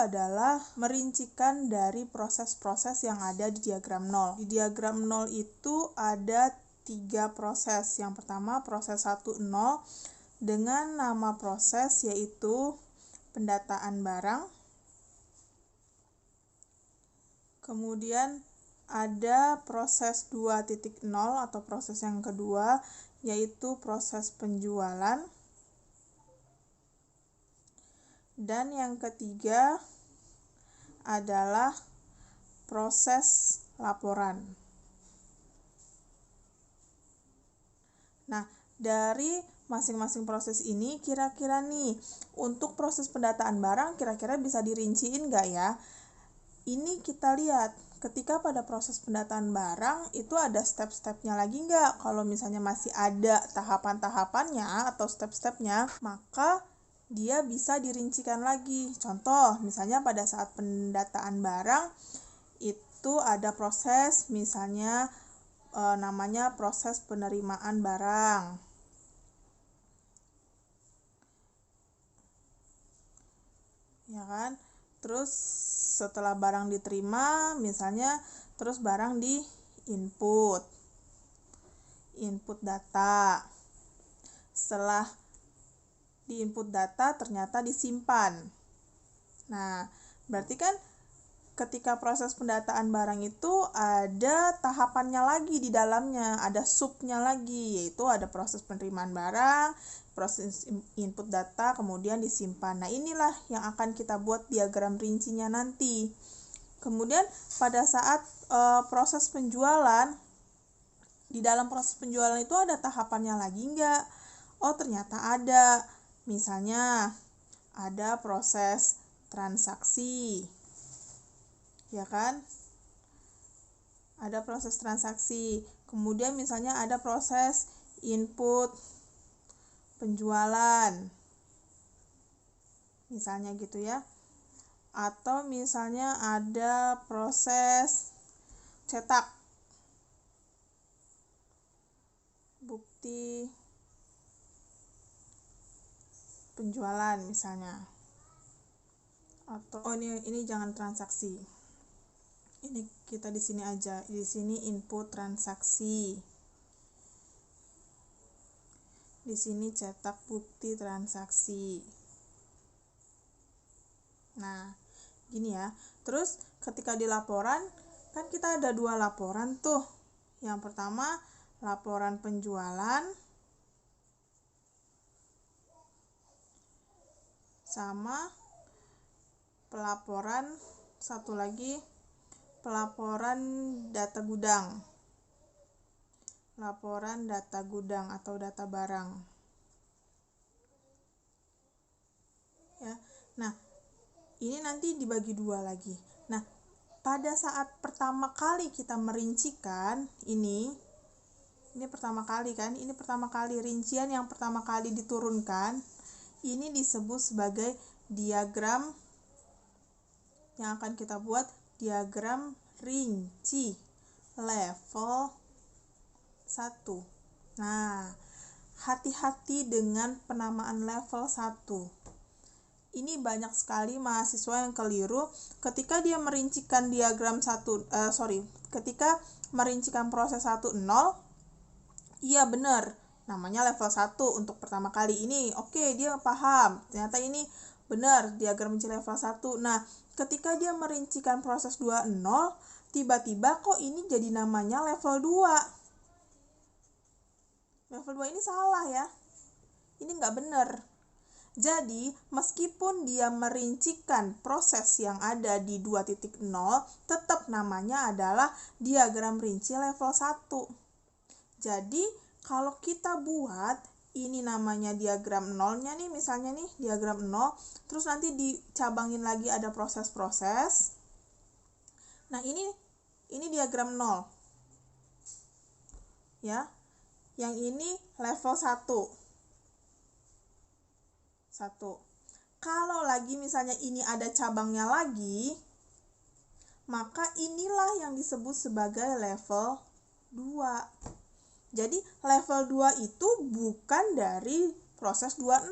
adalah merincikan dari proses-proses yang ada di diagram 0. Di diagram 0 itu ada 3 proses. Yang pertama proses 1, 0 dengan nama proses yaitu pendataan barang. Kemudian ada proses 2.0 atau proses yang kedua yaitu proses penjualan. Dan yang ketiga adalah proses laporan. Nah, dari masing-masing proses ini kira-kira nih, untuk proses pendataan barang kira-kira bisa dirinciin nggak ya? Ini kita lihat, ketika pada proses pendataan barang itu ada step-stepnya lagi nggak? Kalau misalnya masih ada tahapan-tahapannya atau step-stepnya, maka dia bisa dirincikan lagi. Contoh, misalnya pada saat pendataan barang itu ada proses, misalnya namanya proses penerimaan barang. Ya kan? Terus setelah barang diterima, misalnya terus barang di input data. Setelah di input data ternyata disimpan. Nah, berarti kan ketika proses pendataan barang itu ada tahapannya lagi di dalamnya, ada subnya lagi, yaitu ada proses penerimaan barang, proses input data, kemudian disimpan. Nah, inilah yang akan kita buat diagram rincinya nanti. Kemudian pada saat proses penjualan, di dalam proses penjualan itu ada tahapannya lagi enggak? Oh, ternyata ada. Misalnya ada proses transaksi. Ya kan? Ada proses transaksi. Kemudian misalnya ada proses input penjualan. Misalnya gitu ya. Atau misalnya ada proses cetak bukti penjualan misalnya. Atau ini jangan transaksi. Ini kita di sini aja. Di sini input transaksi. Di sini cetak bukti transaksi. Nah, gini ya. Terus ketika di laporan, kan kita ada 2 laporan tuh. Yang pertama, laporan penjualan sama pelaporan, satu lagi pelaporan data gudang. Laporan data gudang atau data barang. Ya. Nah, ini nanti dibagi 2 lagi. Nah, pada saat pertama kali kita merincikan ini pertama kali kan, ini pertama kali rincian yang pertama kali diturunkan, ini disebut sebagai diagram yang akan kita buat diagram rinci level 1. Nah, hati-hati dengan penamaan level 1. Ini banyak sekali mahasiswa yang keliru ketika dia merincikan diagram ketika merincikan proses 1, 0, iya benar, namanya level 1 untuk pertama kali ini. Oke, dia paham. Ternyata ini benar, diagram rinci level 1. Nah, ketika dia merincikan proses 2, 0, tiba-tiba kok ini jadi namanya level 2. Level 2 ini salah ya. Ini nggak benar. Jadi, meskipun dia merincikan proses yang ada di 2.0, tetap namanya adalah diagram rinci level 1. Jadi, kalau kita buat, ini namanya diagram 0-nya nih, misalnya nih, diagram 0, terus nanti dicabangin lagi ada proses-proses. Nah, ini diagram 0. Ya. Yang ini level 1. Kalau lagi misalnya ini ada cabangnya lagi, maka inilah yang disebut sebagai level 2. Jadi level 2 itu bukan dari proses 2.0.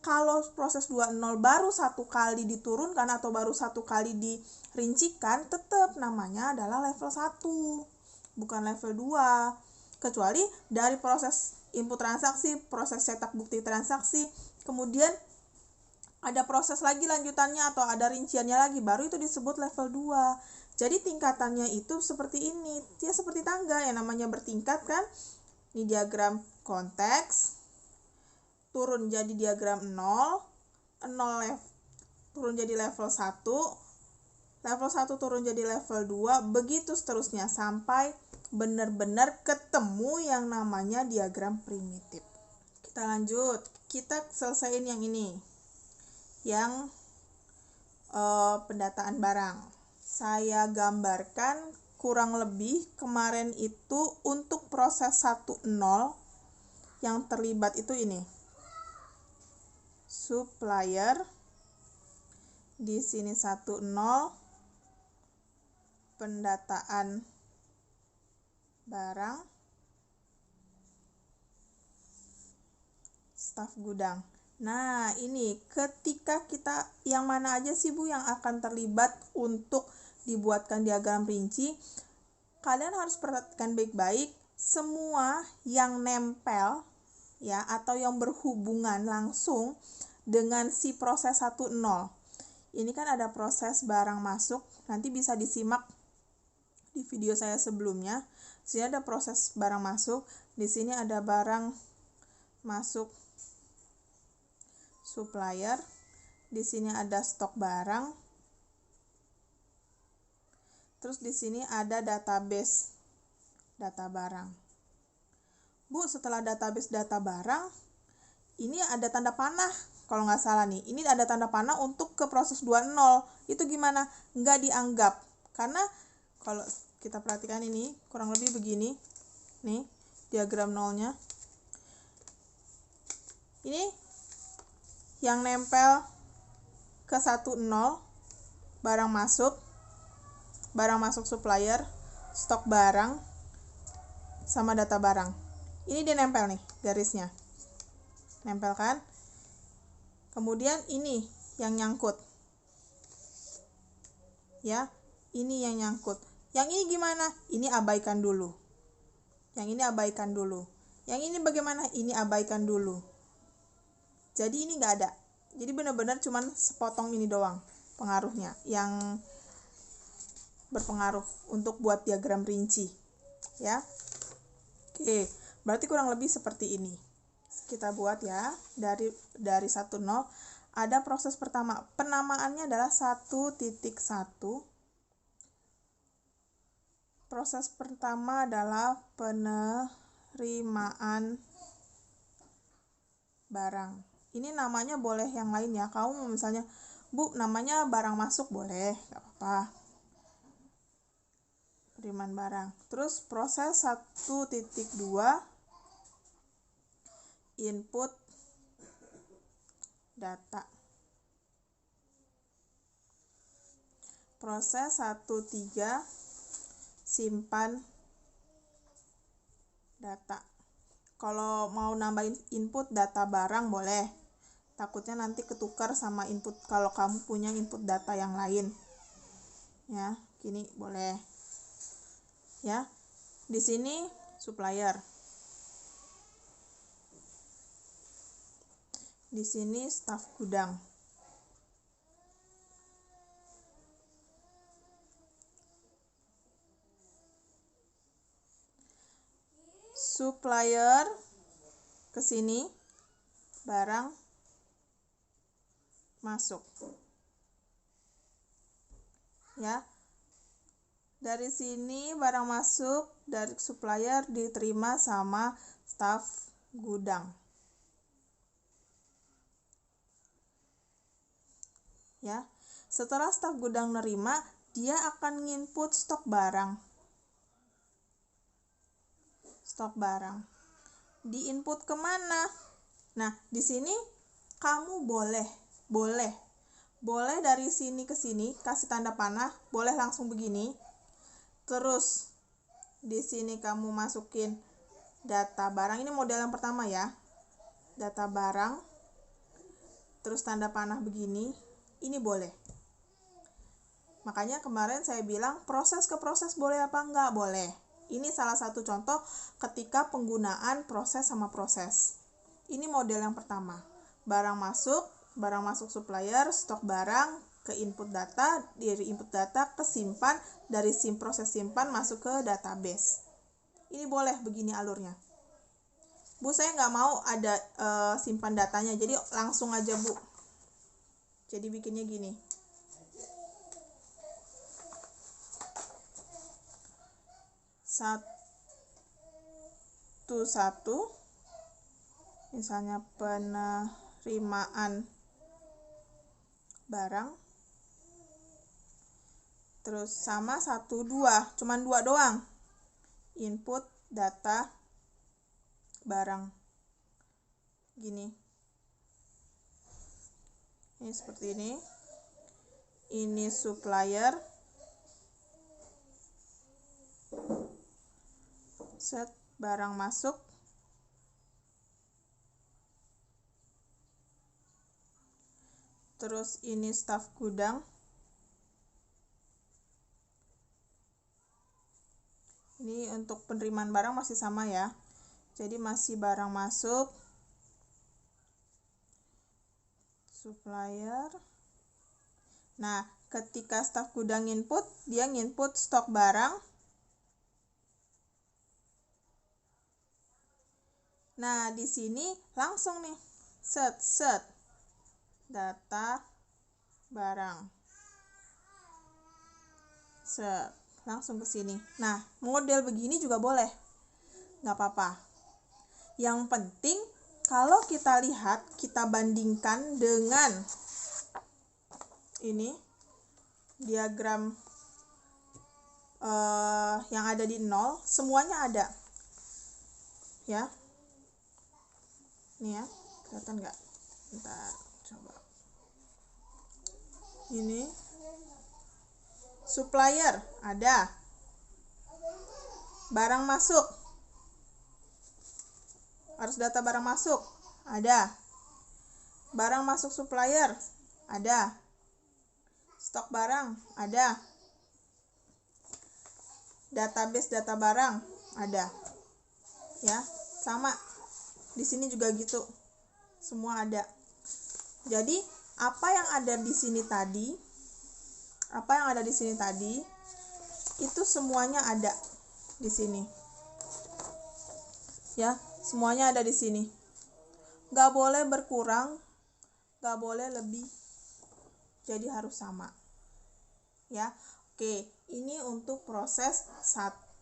Kalau proses 2.0 baru satu kali diturunkan atau baru satu kali dirincikan, tetap namanya adalah level 1, bukan level 2. Kecuali dari proses input transaksi, proses cetak bukti transaksi, kemudian ada proses lagi lanjutannya atau ada rinciannya lagi, baru itu disebut level 2. Jadi tingkatannya itu seperti ini, dia seperti tangga yang namanya bertingkat kan. Ini diagram konteks, turun jadi diagram 0 turun jadi level 1, level 1 turun jadi level 2, begitu seterusnya sampai benar-benar ketemu yang namanya diagram primitif. Kita lanjut, kita selesaiin yang ini, yang pendataan barang. Saya gambarkan kurang lebih kemarin itu untuk proses 1.0 yang terlibat itu ini. Supplier, di sini 1.0, pendataan barang, staf gudang. Nah, ini ketika kita yang mana aja sih Bu yang akan terlibat untuk dibuatkan diagram rinci, kalian harus perhatikan baik-baik semua yang nempel ya atau yang berhubungan langsung dengan si proses 1.0. Ini kan ada proses barang masuk, nanti bisa disimak di video saya sebelumnya. Di sini ada proses barang masuk, di sini ada barang masuk supplier, di sini ada stok barang, terus di sini ada database data barang. Bu, setelah database data barang, ini ada tanda panah, kalau nggak salah nih, ini ada tanda panah untuk ke proses 2.0, itu gimana? Nggak dianggap, karena kalau kita perhatikan ini, kurang lebih begini, nih, diagram nolnya, ini yang nempel ke 1.0, barang masuk supplier, stok barang, sama data barang. Ini dia nempel nih garisnya, nempel kan. Kemudian ini yang nyangkut ya, ini yang nyangkut. Yang ini gimana? Ini abaikan dulu, yang ini abaikan dulu. Yang ini bagaimana? Ini abaikan dulu. Jadi ini nggak ada, jadi benar-benar cuman sepotong ini doang pengaruhnya yang berpengaruh untuk buat diagram rinci ya. Oke, berarti kurang lebih seperti ini. Kita buat ya, dari 1.0 ada proses pertama, penamaannya adalah 1.1. Proses pertama adalah penerimaan barang. Ini namanya boleh yang lain ya, kamu misalnya, Bu, namanya barang masuk boleh, nggak apa-apa. Penerimaan barang. Terus proses 1.2, input data. Proses 1.3, simpan data. Kalau mau nambahin input data barang boleh, takutnya nanti ketukar sama input kalau kamu punya input data yang lain ya, gini boleh ya. Di sini supplier, di sini staf gudang. Supplier ke sini, barang masuk ya. Dari sini barang masuk dari supplier diterima sama staf gudang ya. Setelah staf gudang nerima, dia akan nginput stok barang. Stok barang diinput kemana? Nah, di sini kamu boleh dari sini ke sini kasih tanda panah, boleh langsung begini. Terus di sini kamu masukin data barang, ini model yang pertama ya, data barang. terus tanda panah begini, ini boleh. Makanya kemarin saya bilang proses ke proses boleh apa enggak? Boleh. Ini salah satu contoh ketika penggunaan proses sama proses. Ini model yang pertama. Barang masuk supplier, stok barang, ke input data, dari input data ke simpan, dari proses simpan masuk ke database. Ini boleh begini alurnya. Bu, saya nggak mau ada simpan datanya, jadi langsung aja Bu. Jadi bikinnya gini. Satu, misalnya penerimaan barang, terus sama 1, 2, cuman 2 doang, input data barang, gini, ini seperti ini supplier, set barang masuk, terus ini staf gudang, ini untuk penerimaan barang masih sama ya, jadi masih barang masuk, supplier. Nah, ketika staf gudang input, dia nginput stok barang. Nah, di sini langsung nih, set data barang. Set, langsung ke sini. Nah, model begini juga boleh. Nggak apa-apa. Yang penting, kalau kita lihat, kita bandingkan dengan ini diagram yang ada di 0, semuanya ada ya. Ini ya, kelihatan nggak? Bentar, coba. Ini supplier ada, barang masuk, harus data barang masuk ada, barang masuk supplier ada, stok barang ada, database data barang ada ya, sama di sini juga gitu, semua ada. Jadi apa yang ada di sini tadi itu semuanya ada di sini ya, semuanya ada di sini, nggak boleh berkurang, nggak boleh lebih, jadi harus sama ya. Oke, ini untuk proses 1.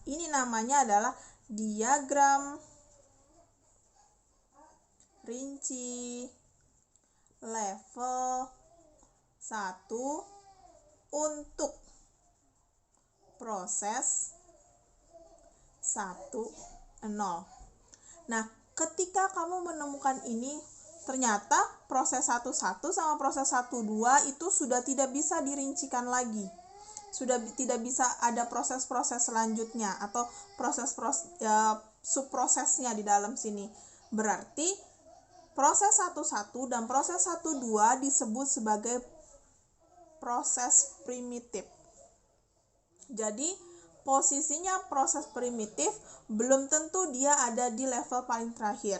Ini namanya adalah diagram rinci level 1 untuk proses 1.0. Nah, ketika kamu menemukan ini, ternyata proses 1.1 sama proses 1.2 itu sudah tidak bisa dirincikan lagi. Sudah tidak bisa ada proses-proses selanjutnya atau subprosesnya di dalam sini. Berarti proses 1.1 dan proses 1.2 disebut sebagai proses primitif. Jadi posisinya proses primitif belum tentu dia ada di level paling terakhir.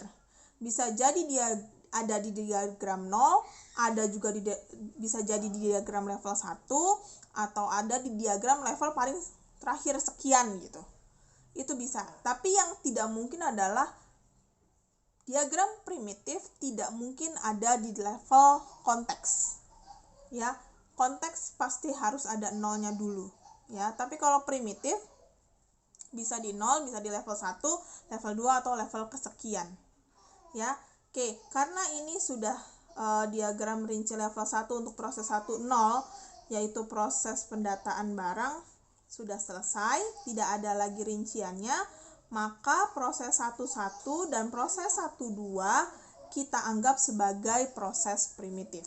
Bisa jadi dia ada di diagram 0, ada juga bisa jadi di diagram level 1, atau ada di diagram level paling terakhir sekian gitu. Itu bisa. Tapi yang tidak mungkin adalah diagram primitif tidak mungkin ada di level konteks. Ya, konteks pasti harus ada 0-nya dulu. Ya, tapi kalau primitif bisa di 0, bisa di level 1, level 2 atau level kesekian. Ya. Oke, karena ini sudah diagram rinci level 1 untuk proses 1.0, yaitu proses pendataan barang sudah selesai, tidak ada lagi rinciannya, maka proses 1.1 dan proses 1.2 kita anggap sebagai proses primitif.